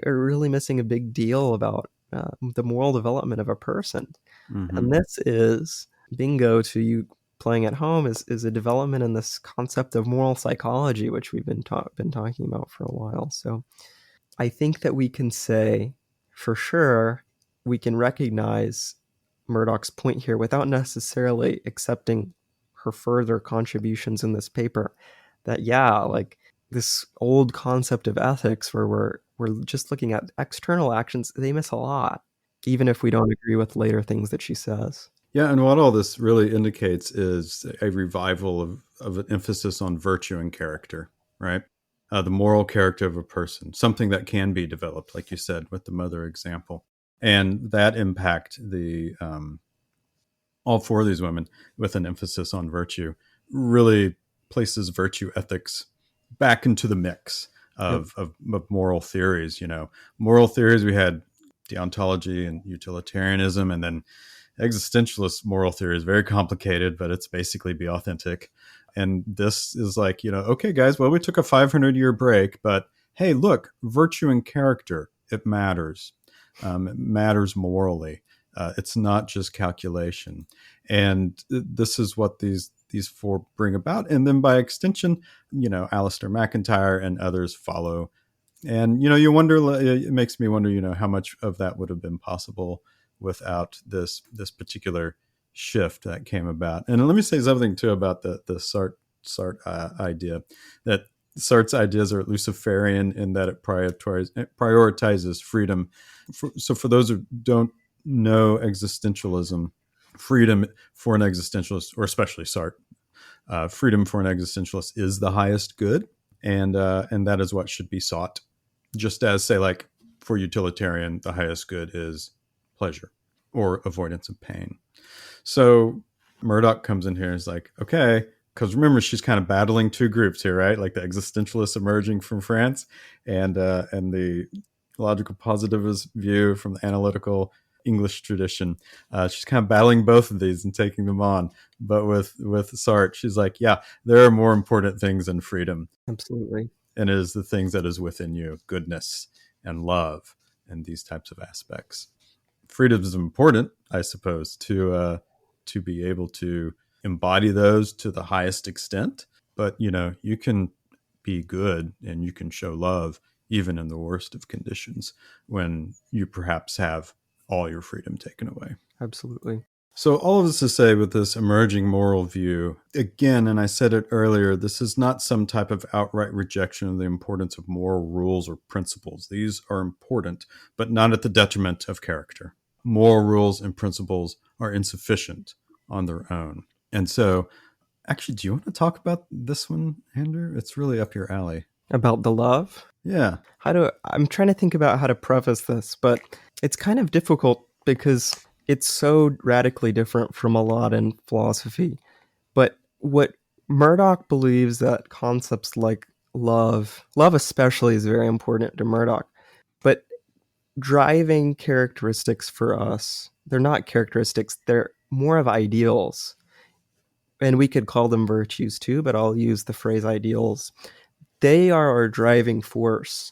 We're really missing a big deal about the moral development of a person. Mm-hmm. And this is bingo to you playing at home, is a development in this concept of moral psychology, which we've been talking about for a while. So I think that we can say for sure we can recognize Murdoch's point here without necessarily accepting her further contributions in this paper. That, yeah, like this old concept of ethics where we're just looking at external actions, they miss a lot, even if we don't agree with later things that she says. Yeah, and what all this really indicates is a revival of an emphasis on virtue and character, right? The moral character of a person, something that can be developed, like you said, with the mother example. And that impact all four of these women with an emphasis on virtue really places virtue ethics back into the mix Yep. of moral theories. Moral theories, we had deontology and utilitarianism, and then existentialist moral theory is very complicated, but it's basically be authentic. And this is like, okay, guys, well, we took a 500-year break, but hey, look, virtue and character, it matters. It matters morally. It's not just calculation. And this is what these four bring about. And then by extension, Alistair McIntyre and others follow. And, you wonder, it makes me wonder, how much of that would have been possible without this particular shift that came about. And let me say something too about the Sartre idea, that Sartre's ideas are Luciferian in that it prioritizes freedom. So for those who don't know existentialism, freedom for an existentialist, or especially Sartre, freedom for an existentialist is the highest good, and that is what should be sought. Just as, say, like for utilitarian, the highest good is pleasure or avoidance of pain. So Murdoch comes in here and is like, okay, because remember, she's kind of battling two groups here, right? Like the existentialists emerging from France, and the logical positivist view from the analytical English tradition. She's kind of battling both of these and taking them on. But with Sartre, she's like, yeah, there are more important things than freedom. Absolutely. And it is the things that is within you, goodness and love and these types of aspects. Freedom is important, I suppose, to be able to embody those to the highest extent. But you can be good and you can show love even in the worst of conditions, when you perhaps have all your freedom taken away. Absolutely. So all of this to say, with this emerging moral view, again, and I said it earlier, this is not some type of outright rejection of the importance of moral rules or principles. These are important, but not at the detriment of character. Moral rules and principles are insufficient on their own. And so, actually, do you want to talk about this one, Andrew? It's really up your alley. About the love? Yeah. I'm trying to think about how to preface this, but it's kind of difficult because it's so radically different from a lot in philosophy. But what Murdoch believes, that concepts like love especially, is very important to Murdoch. But driving characteristics for us, they're not characteristics, they're more of ideals. And we could call them virtues too, but I'll use the phrase ideals. They are our driving force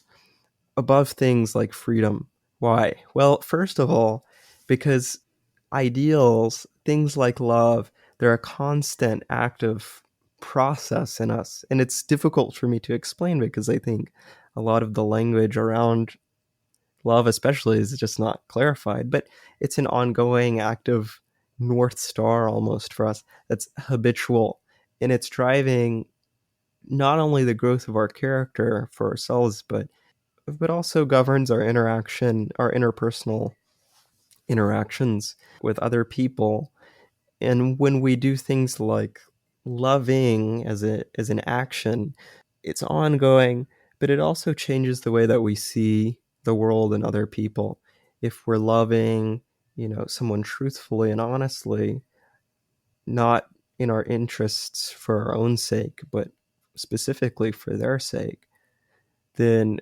above things like freedom. Why? Well, first of all, because ideals, things like love, they're a constant active process in us. And it's difficult for me to explain because I think a lot of the language around love, especially, is just not clarified. But it's an ongoing active North Star almost for us that's habitual. And it's driving not only the growth of our character for ourselves, but also governs our interaction, our interpersonal interactions with other people. And when we do things like loving as an action, it's ongoing, but it also changes the way that we see the world and other people. If we're loving, someone truthfully and honestly, not in our interests for our own sake, but specifically for their sake, then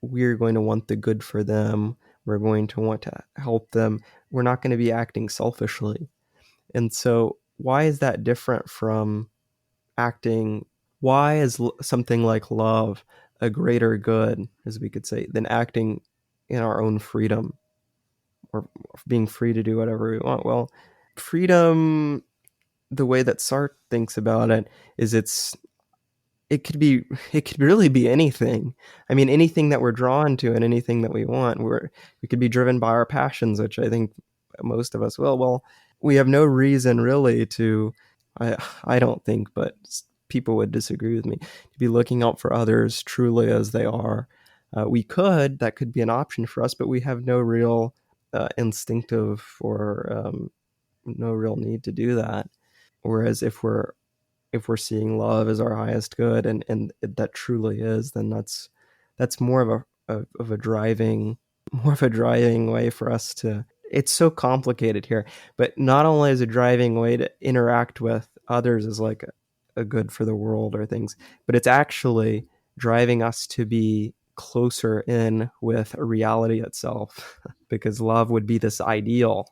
we're going to want the good for them. We're going to want to help them. We're not going to be acting selfishly. And so, why is that different from acting? Why is something like love a greater good, as we could say, than acting in our own freedom or being free to do whatever we want? Well, freedom, the way that Sartre thinks about it, is it could really be anything. I mean, anything that we're drawn to and anything that we want. We could be driven by our passions, which I think most of us will. Well, we have no reason really to, I don't think, but people would disagree with me, to be looking out for others truly as they are. That could be an option for us, but we have no real instinctive or no real need to do that. Whereas if we're seeing love as our highest good, and that truly is, then that's more of a driving way for us to. It's so complicated here, but not only is a driving way to interact with others as like a good for the world or things, but it's actually driving us to be closer in with reality itself, because love would be this ideal,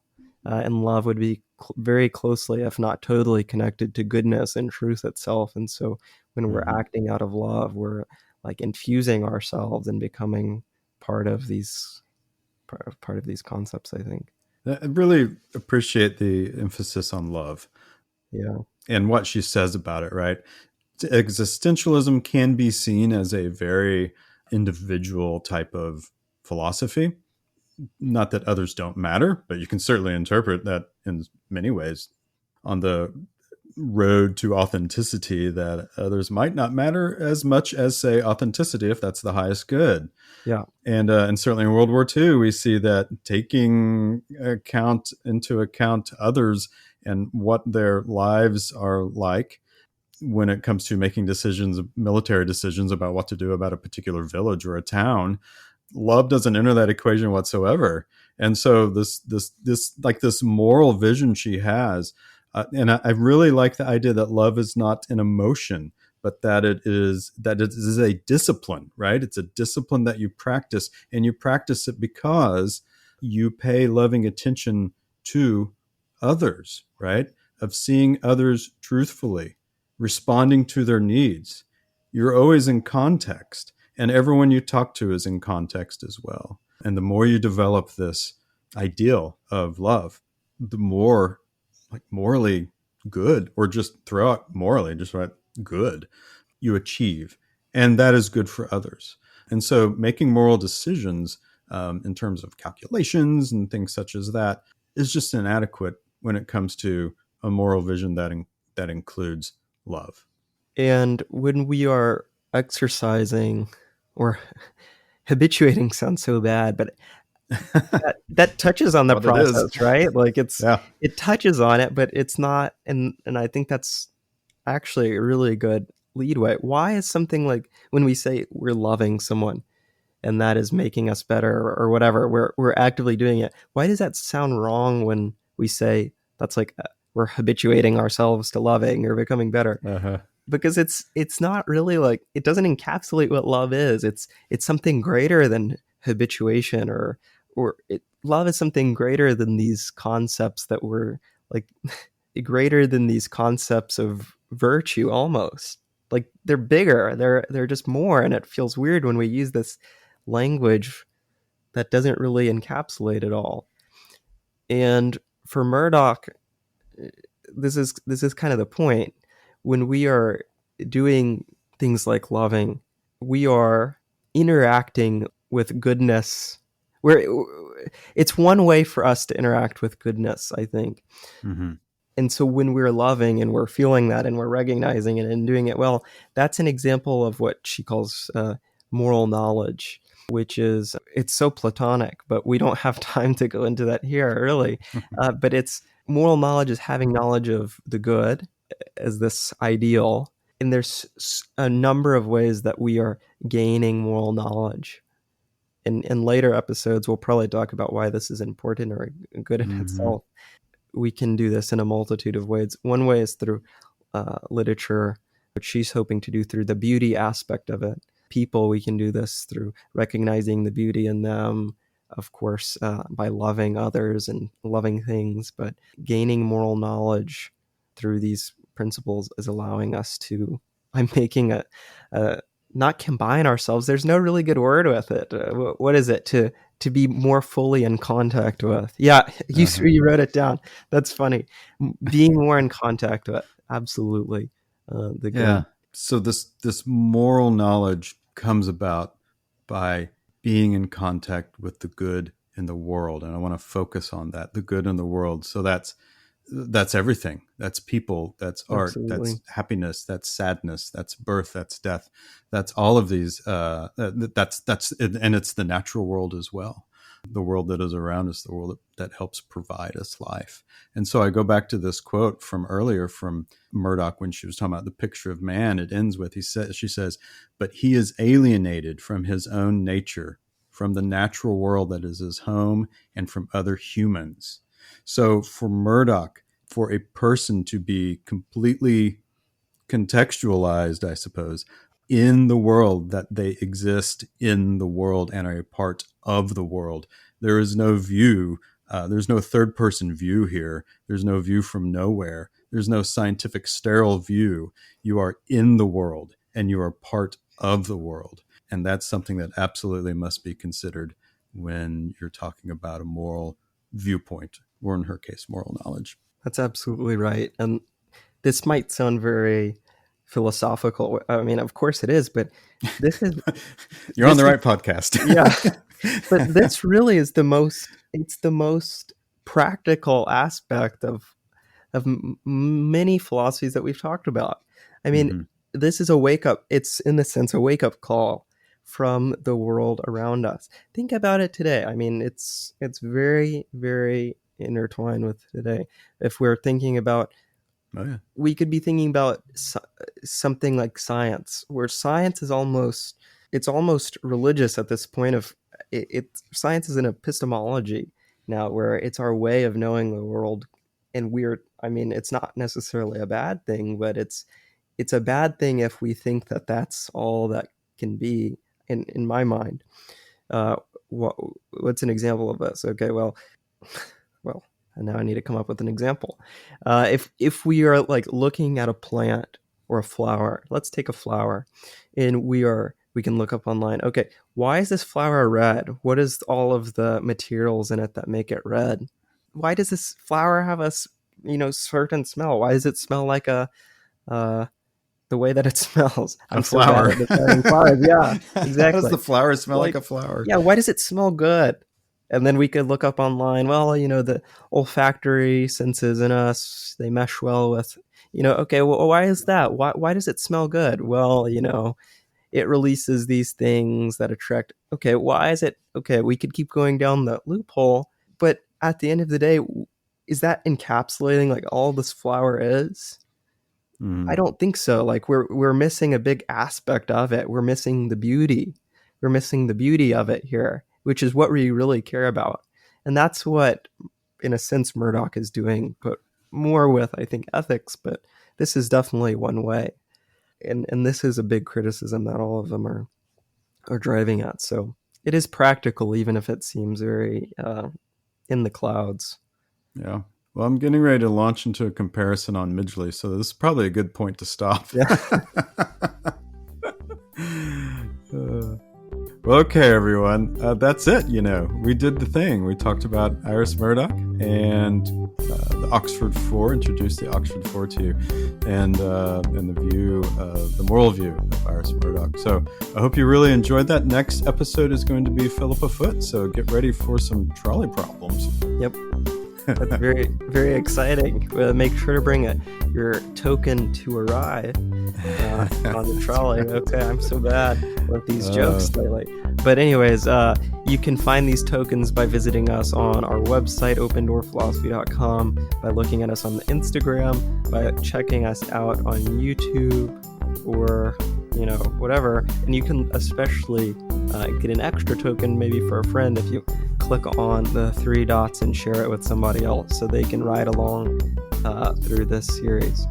and love would be very closely, if not totally, connected to goodness and truth itself. And so when we're acting out of love, we're like infusing ourselves and becoming part of these concepts, I think. I really appreciate the emphasis on love. Yeah. And what she says about it, right? Existentialism can be seen as a very individual type of philosophy. Not that others don't matter, but you can certainly interpret that in many ways. On the road to authenticity, that others might not matter as much as, say, authenticity, if that's the highest good. Yeah. And certainly in World War II, we see that taking into account others and what their lives are like when it comes to making decisions, military decisions about what to do about a particular village or a town, love doesn't enter that equation whatsoever. And so this moral vision she has, and I really like the idea that love is not an emotion, but that it is a discipline, right? It's a discipline that you practice, and you practice it because you pay loving attention to others, right? Of seeing others truthfully, responding to their needs. You're always in context, and everyone you talk to is in context as well. And the more you develop this ideal of love, the more like morally good, or just throw out morally, just right, good, you achieve. And that is good for others. And so making moral decisions in terms of calculations and things such as that is just inadequate when it comes to a moral vision that includes love. And when we are exercising, or habituating sounds so bad, but that touches on the What it is. process, right? Like Yeah. it touches on it, but it's not, and I think that's actually a really good leadway. Why is something like, when we say we're loving someone and that is making us better or whatever, we're actively doing it. Why does that sound wrong when we say that's like we're habituating ourselves to loving or becoming better? Uh-huh. Because it's not really, like, it doesn't encapsulate what love is. It's something greater than habituation, love is something greater than these concepts that we're like greater than these concepts of virtue, almost. Like, they're bigger, they're just more, and it feels weird when we use this language that doesn't really encapsulate it all. And for Murdoch, this is kind of the point. When we are doing things like loving, we are interacting with goodness. Where it's one way for us to interact with goodness, I think. Mm-hmm. And so when we're loving and we're feeling that and we're recognizing it and doing it well, that's an example of what she calls moral knowledge, which is, it's so platonic, but we don't have time to go into that here, really. But it's moral knowledge is having knowledge of the good as this ideal. And there's a number of ways that we are gaining moral knowledge. in later episodes, we'll probably talk about why this is important or good in itself. We can do this in a multitude of ways. One way is through literature, which she's hoping to do through the beauty aspect of it. People, we can do this through recognizing the beauty in them, of course, by loving others and loving things, but gaining moral knowledge through these principles is allowing us to, I'm making not combine ourselves. There's no really good word with it. What is it? To be more fully in contact with. Yeah, you wrote it down. That's funny. Being more in contact with. Absolutely. The good. Yeah. So this moral knowledge comes about by being in contact with the good in the world. And I want to focus on that, the good in the world. So that's everything. That's people, that's art, Absolutely. that's happiness, that's sadness, that's birth, that's death. That's all of these. That's and it's the natural world as well. The world that is around us, the world that helps provide us life. And so I go back to this quote from earlier from Murdoch when she was talking about the picture of man. It ends with, she says, but he is alienated from his own nature, from the natural world that is his home, and from other humans. So for Murdoch, for a person to be completely contextualized, I suppose, in the world, that they exist in the world and are a part of the world. There is no view. There's no third person view here. There's no view from nowhere. There's no scientific sterile view. You are in the world and you are part of the world. And that's something that absolutely must be considered when you're talking about a moral viewpoint, or in her case, moral knowledge. That's absolutely right. And this might sound very philosophical. I mean, of course it is, but this is you're on the right podcast. Yeah. But this really is the most practical aspect of many philosophies that we've talked about. I mean, this is a wake up. It's in a sense a wake up call from the world around us. Think about it today. I mean, it's very, very intertwined with today. If we're thinking about, we could be thinking about something like science, where science is almost religious at this point of science is an epistemology now, where it's our way of knowing the world. And it's not necessarily a bad thing, but it's a bad thing if we think that that's all that can be, in my mind. What's an example of this? Okay, well, and now I need to come up with an example. If we are like looking at a plant or a flower, let's take a flower, and we can look up online. Okay, why is this flower red? What is all of the materials in it that make it red? Why does this flower have a certain smell? Why does it smell like the way that it smells? I'm flower. So bad at flowers. Yeah, exactly. How does the flower smell like a flower? Yeah, why does it smell good? And then we could look up online, well, the olfactory senses in us, they mesh well with, okay, well, why is that? Why does it smell good? Well, it releases these things that attract. Okay, why is it? Okay, we could keep going down the loophole, but at the end of the day, is that encapsulating like all this flower is? I don't think so. Like we're missing a big aspect of it. We're missing the beauty. We're missing the beauty of it here, which is what we really care about. And that's what, in a sense, Murdoch is doing, but more with, I think, ethics. But this is definitely one way. And this is a big criticism that all of them are driving at. So it is practical, even if it seems very in the clouds. Yeah. Well, I'm getting ready to launch into a comparison on Midgley, so this is probably a good point to stop. Yeah. Well, okay, everyone. That's it. We did the thing. We talked about Iris Murdoch and the Oxford Four, introduced the Oxford Four to you, and the view, the moral view of Iris Murdoch. So I hope you really enjoyed that. Next episode is going to be Philippa Foot, so get ready for some trolley problems. Yep. That's very, very exciting. Make sure to bring your token to arrive on the trolley. Okay, I'm so bad with these jokes lately. But anyways, you can find these tokens by visiting us on our website, opendoorphilosophy.com, by looking at us on the Instagram, by checking us out on YouTube, or whatever. And you can especially get an extra token maybe for a friend if you click on the 3 dots and share it with somebody else so they can ride along through this series.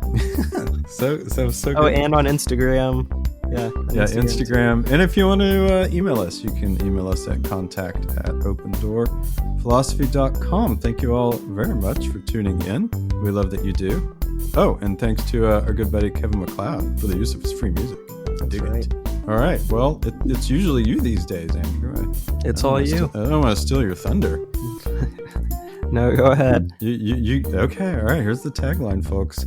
so good. Oh, and on Instagram. Yeah, Instagram. And if you want to email us, you can email us at contact@opendoorphilosophy.com. Thank you all very much for tuning in. We love that you do. Oh, and thanks to our good buddy Kevin MacLeod for the use of his free music. Dig it. All right. Well, it's usually you these days, Andrew. It's all you. I don't want to steal your thunder. No, go ahead. You okay? All right. Here's the tagline, folks.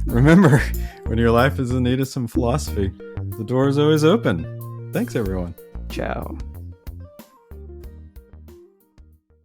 Remember, when your life is in need of some philosophy, the door is always open. Thanks, everyone. Ciao.